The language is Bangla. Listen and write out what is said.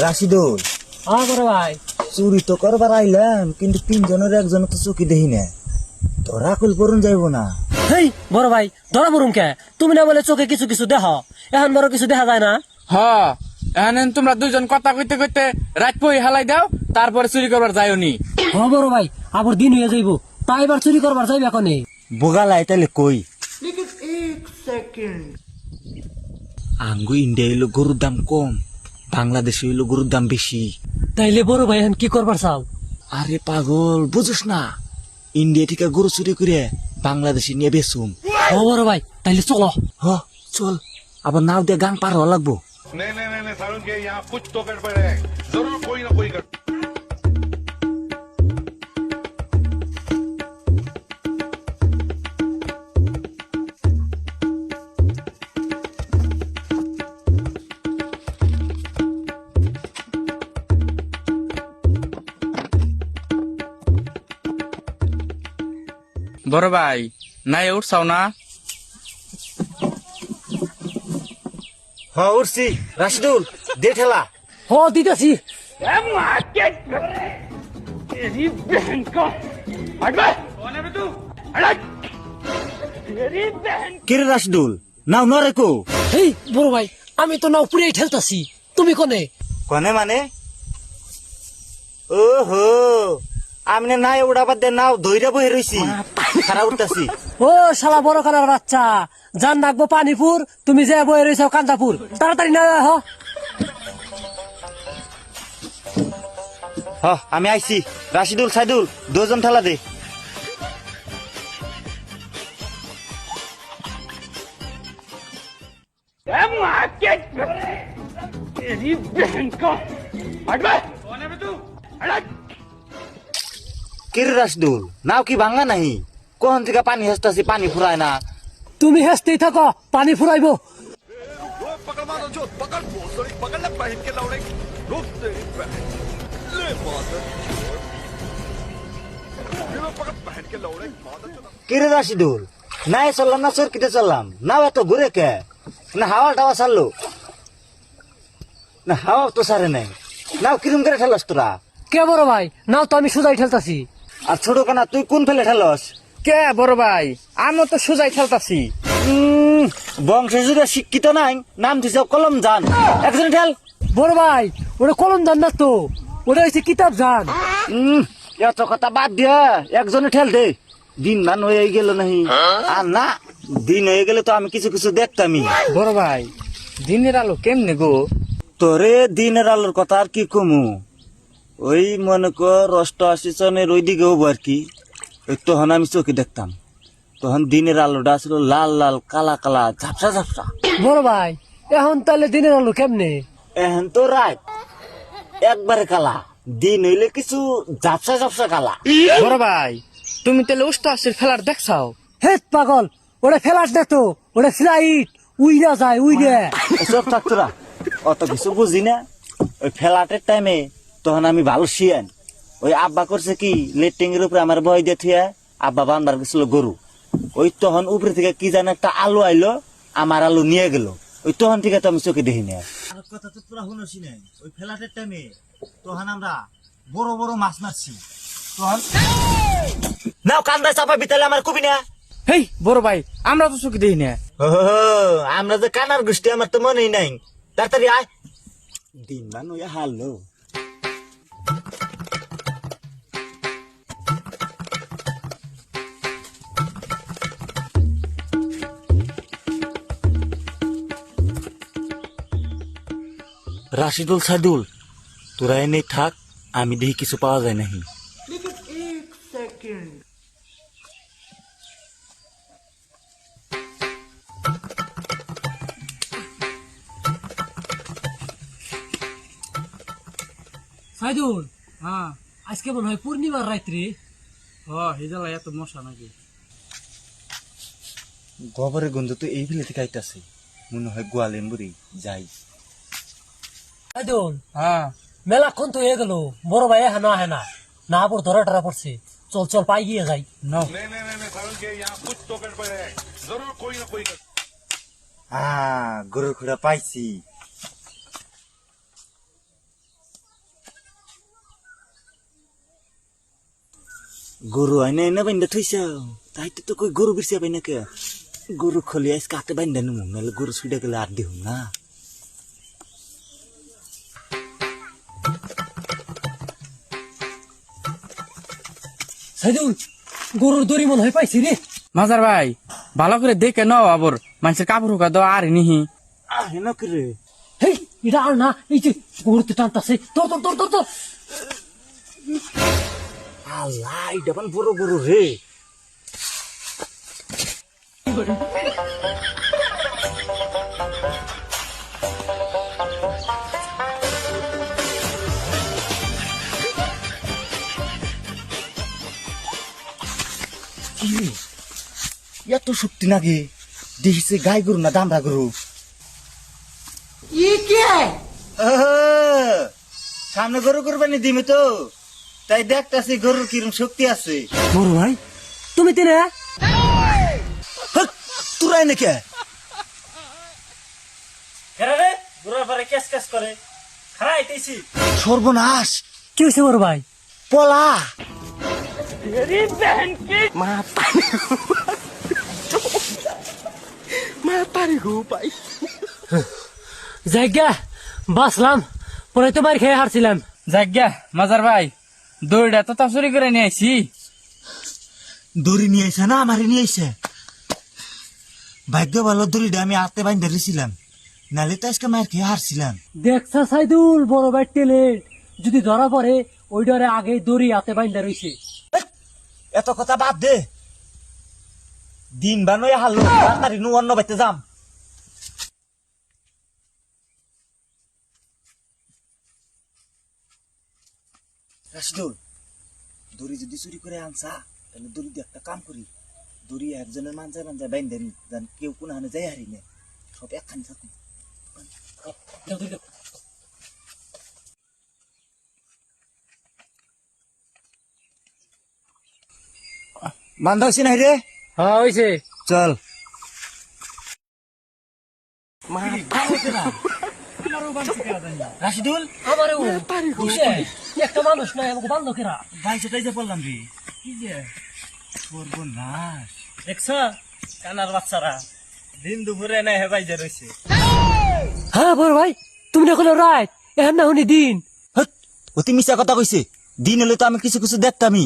রাশিদুল, হ্যাঁ বড় ভাই। চুরি তো করবার আইলাম, কিন্তু তিনজনের একজন তো চোখে দেখি না, ধরা কুল পড়ুন যাইব না। হেই বড় ভাই, ধরা পড়ুম কে? তুমি না বলে চোখে কিছু কিছু দেখ, এখন বড় কিছু দেখা যায় না। এখন তোমরা দুজন কথা কইতে কইতে রাত পই হালাই দাও, তারপরে চুরি করবার যাইওনি। বড় ভাই, আবার দিন হয়ে যাইব, তাই এবার চুরি করবার যাইবে এখন। বোগালাই তাইলে কই আঙ্গু ইন্ডিয়া হইলো গরুর দাম কম, বাংলাদেশে হইলো গরুর দাম বেশি। তাইলে বড় ভাই এখন কি করবার চাও? আরে পাগল, বুঝুস না? ইন্ডিয়া থেকে গরু চুরি করে বাংলাদেশে নিয়ে বেচুম। বড় ভাই, তাইলে চলো। চল, আবার নাও দিয়ে গাং পার হওয়া লাগবো। नहीं सारुण के यहाँ कुछ तो गड़बड़ है, जरूर कोई ना कोई गड़बड़। বড় ভাই, নাই উঠছাও না? উঠছি। রাশিদুল, দে ঠেলা। দিতেছি। কিরে রাশিদুল, নাও নরে কো? হেই বড় ভাই, আমি তো নাও পুড়িয়ে ঠেলতাছি, তুমি কোনে? কনে মানে? ওহো, আমি না নাই উড়াবার দে নাও ধইরা বহে রইছি, খারাপ উঠতাছি। ও শালা বড় কালার বাচ্চা, জান নাকবো পানিপুর, তুমি যে বয়ে রয়েছ কান্দাপুর, তাড়াতাড়ি না আমি আইছি। রাশিদুল, সাইদুল, দুজন ঠেলা দে। কিরে রাশিদুল, নাও কি ভাঙা নাহি? কোন থেকে পানি হেসতাছি, পানি ফুরায় না। তুমি হেসতেই থাকো, পানি ফুরাইবো। पकड़ मारो जो पकड़ भोसड़ी पकड़ ले पहन के लौड़े रुक तेरी बहन ले मादर पकड़ पहन के लौड़े मादर কিরে রাশিদুল, নাই চললাম না চরকিতে চললাম, নাও এত ঘুরে কে? না হাওয়া টাওয়া ছাড়লো? না হাওয়া তো সারে নাই, নাও কিরম করে ঠেলাস তোরা? কে বড় ভাই, নাও তো আমি সুজাই ঠেলতাছি। আর ছোট কানা তুই কোন ফেলে ঠেলস? কে বড় ভাই, আমি তো সোজাই খেলতাছি। বংশ জুড়ে শিক্ষিত নাই, নাম দিছে কলম জান। একজন ঠেল। বড় ভাই, ওটা কলম জান না তো, ওটা হচ্ছে কিতাব জান। এত কথা বাদ দিয়া একজনে ঠেল দে। দিন মান হয়ে গেল নাহি? আর না, দিন হয়ে গেলে তো আমি কিছু কিছু দেখতামই। বড় ভাই, দিনের আলো কেমনে গো? তোরে দিনের আলোর কথা আর কি কমু, ওই মনে কর ৮৮ সনের ওই দিকে হবো আর কি। ওই তখন আমি চোখে দেখতাম, তখন দিনের আলোটা ছিল লাল লাল কালা কালা ঝাপসা ঝাপসা। বড় ভাই, এখন তাহলে দিনের আলো কেমনে? এখন তো রাত একবারে কালা, দিন হইলে কিছু ঝাপসা ঝাপসা কালা। বড় ভাই, তুমি তাহলে উস্তাসের ফেলার দেখছাও? হে পাগল, ওটা ফেলাস দেখতো, ওটা ফ্লাইট উইরা যায় উইরা। সব থাকতোরা, অত কিছু বুঝি না। ওই ফ্লাটের টাইমে তখন আমি ভালো শিয়ান। ওই আব্বা করছে কি, লেট্রিং এর উপরে আমার বয় দিয়ে থিয়া আব্বা বান্ধার গেছিল গরু। ওই তখন উপরে থেকে কি জানে একটা আলু আইলো, আমার আলু নিয়ে গেল। ওই তখন থেকে তো আমি চোখে দেখি না। কথা তো তোরা শুনছি না, ওই ফ্লাটের টাইমে তখন আমরা বড় বড় মাছ মারছি। তখন নাও কান্দায় চাপা বিতালে আমার কবি না। হেই বড় ভাই, আমরা তো চোখে দেখি না। আমরা যে কানার গোষ্ঠী, আমার তো মনেই নাই। তাড়াতাড়ি আয়, দিন মান ওই হারলো। রাশিদুল, সাইদুল, তোরা এনে থাক, আমি দেখি কিছু পাওয়া যায় নাহি। সাইদুল, আজকে মনে হয় পূর্ণিমার রাত্রি। হিজালা এত মশা নাকি? গোবরের গন্ধ তো এই ফেলে থেকে আইতাছে, মনে হয় গোয়ালেন বুড়ি যাই। সাইদুল, মেলাক্ষণ তো হয়ে গেল, বড় ভাই এখন আহে না, না পর ধরা টরা পড়ছে। চল চল, পাই গিয়ে যাই। नहीं सारुण के यहाँ कुछ तो गड़बड़ है, जरूर कोई ना कोई गड़बड़। গরুর খুঁড়া পাইছি। গরু আইনে এনে বাইন্দা থইছ তাই তো কই গরু বিরছে পাই না কে গরু খলি আইস কাতে বাইন্দা নমু নাহলে গরু ছুটে গেলে আর দিহুম না সাইদুল গরুর দড়ি মনে হয় পাইছি রে। মাজার ভাই ভালো করে দেখে নাও আবার মানুষের কাপড় হুকা দাও আর নিহি আহে না করে হেই এটা আর না, এই যে গরুতে টানতাছে, তোর তোর তোর তোর তোর। আল্লাহ এটা পান বড় গরু রে কি রে? এত শক্তি নাগে দেখিছে গাই গরু না দামড়া গরু সামনে গরু করবানি দিমি তো তাই দেখতাছি গরুর কিরম শক্তি আছে বড় ভাই তুমি তিনে তুরাই নাকি সর্বনাশ কি হয়েছে বড় ভাই? পলা জায়গা বাসলাম, পরে তো মার খেয়ে হারছিলাম। যাজ্ঞা মাজার ভাই দড়িটা তো তা চুরি করে নিয়ে আইছি দড়ি নিয়ে আইসা না আমারে নিয়ে আইসা ভাগ্য ভালো দড়িটা আমি হাতে বাইন ধরেছিলাম নালে তো আজকে মায়ের খেয়ে হারছিলাম দেখছা সাইদুল বড় ভাই টেলে যদি ধরা পড়ে ওই ডরে আগে দড়ি হাতে বাইন্দা রইছে। এত কথা বাদ দে দিন বানয় হারলো তাড়াতাড়ি নু অন্য বাইতে যাম রাশিদুল দড়ি যদি চুরি করে আনসা তাহলে দড়ি দিয়ে একটা কাম করি দড়ি একজনের মানজায় মানজায় বাইন দেন যেন কেউ কোন হানে যাই হারি না সব একখানি থাকুন বান্ধা হয়েছে নাই রে হ্যাঁ হয়েছে। চল রাশিদুল আমারে একটা মানুষ নাই আমাকে বান্ধকেরা ভাইসে তাই যে বললাম রে কি যে সর্বনাশ দেখছ কানার বাচ্চারা দিন দুপুরে না হে বাইজে রয়েছে হ্যাঁ বড় ভাই তুমি না কোনো রাত এখন না শুনি দিন। অতি মিশা কথা কইছে দিন হলে তো আমি কিছু কিছু দেখতামই